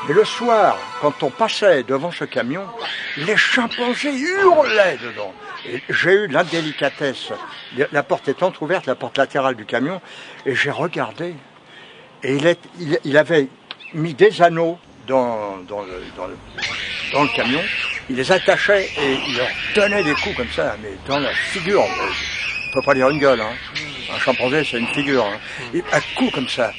Et le soir, quand on passait devant ce camion, les chimpanzés hurlaient dedans. Et j'ai eu l'indélicatesse, la porte étant ouverte, la porte latérale du camion, et j'ai regardé. Et il avait mis des anneaux dans le camion, il les attachait et il leur donnait des coups comme ça, mais dans la figure. On ne peut pas dire une gueule, hein. Un chimpanzé, c'est une figure. Hein. Et un coup comme ça.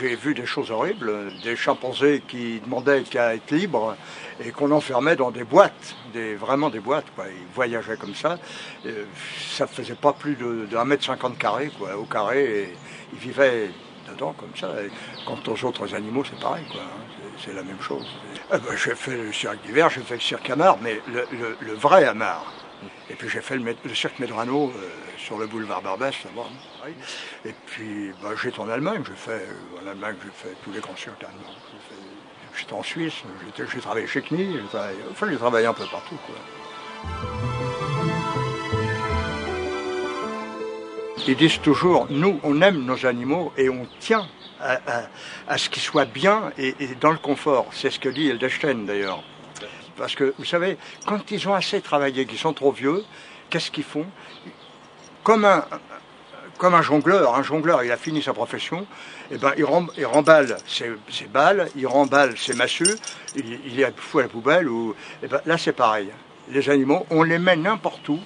J'ai vu des choses horribles, des chimpanzés qui demandaient qu'à être libres et qu'on enfermait dans des boîtes, vraiment des boîtes, quoi. Ils voyageaient comme ça, ça faisait pas plus de 1,50 m carré, quoi, au carré, et ils vivaient dedans comme ça. Et quant aux autres animaux, c'est pareil, quoi, hein, c'est la même chose. J'ai fait le cirque d'hiver, j'ai fait le cirque Hamar, mais le vrai Hamar. Et puis j'ai fait le cirque Medrano sur le boulevard Barbès, là-bas. Et puis j'étais en Allemagne, j'ai fait tous les grands cirques allemands. J'étais en Suisse, j'ai travaillé chez CNI, j'ai travaillé un peu partout, quoi. Ils disent toujours, nous on aime nos animaux et on tient à ce qu'ils soient bien et dans le confort. C'est ce que dit Edelstein d'ailleurs. Parce que, vous savez, quand ils ont assez travaillé, qu'ils sont trop vieux, qu'est-ce qu'ils font? Comme un jongleur, il a fini sa profession, et ben, il remballe ses balles, il remballe ses massues, il les fout à la poubelle, et ben, là c'est pareil. Les animaux, on les met n'importe où,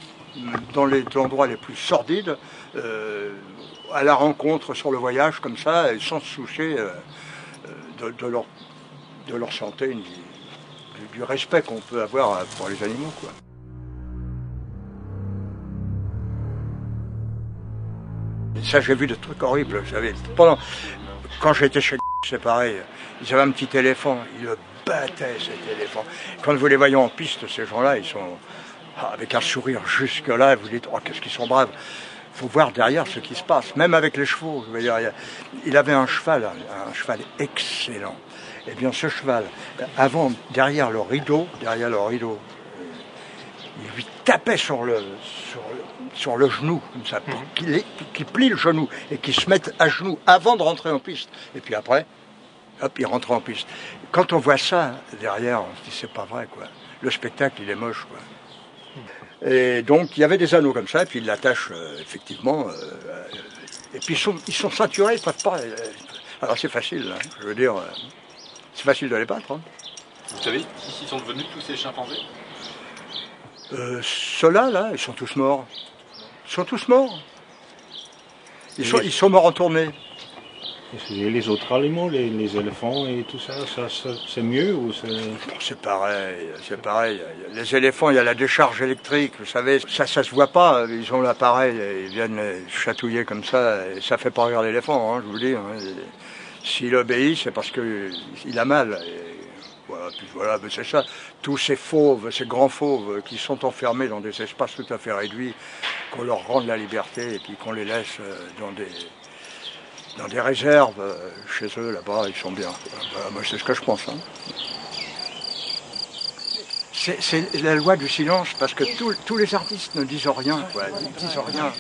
dans les endroits les plus sordides, à la rencontre, sur le voyage, comme ça, sans se soucier de leur santé, du respect qu'on peut avoir pour les animaux, quoi. Et ça, j'ai vu des trucs horribles. Quand j'étais chez c'est pareil, ils avaient un petit éléphant, ils le battaient, cet éléphant. Quand vous les voyez en piste, ces gens-là, ils sont avec un sourire jusque-là, vous dites, oh, qu'est-ce qu'ils sont braves. Il faut voir derrière ce qui se passe, même avec les chevaux. Je veux dire, il avait un cheval excellent. Eh bien, ce cheval, derrière le rideau, il lui tapait sur le genou, comme ça, pour qu'il plie le genou et qu'il se mette à genoux avant de rentrer en piste. Et puis après, hop, il rentrait en piste. Quand on voit ça derrière, on se dit, c'est pas vrai, quoi. Le spectacle, il est moche, quoi. Et donc, il y avait des anneaux comme ça, et puis ils l'attachent, effectivement. Et puis, ils sont ceinturés, ils ne peuvent pas. Alors, c'est facile, hein, je veux dire. C'est facile de les battre. Hein. Vous savez qui sont devenus tous ces chimpanzés? Ceux-là, là, ils sont tous morts. Ils sont tous morts. Ils sont morts en tournée. Et les autres animaux, les éléphants et tout ça, c'est mieux ou c'est pareil. Les éléphants, il y a la décharge électrique, vous savez, ça se voit pas. Ils ont l'appareil, ils viennent chatouiller comme ça, et ça fait pas rire l'éléphant, hein, je vous le dis. Hein. S'il obéit, c'est parce qu'il a mal. Voilà, mais c'est ça. Tous ces fauves, ces grands fauves qui sont enfermés dans des espaces tout à fait réduits, qu'on leur rende la liberté et puis qu'on les laisse dans des réserves chez eux, là-bas, ils sont bien. Moi, c'est ce que je pense. Hein. C'est la loi du silence, parce que tous les artistes ne disent rien, quoi. Ils disent rien.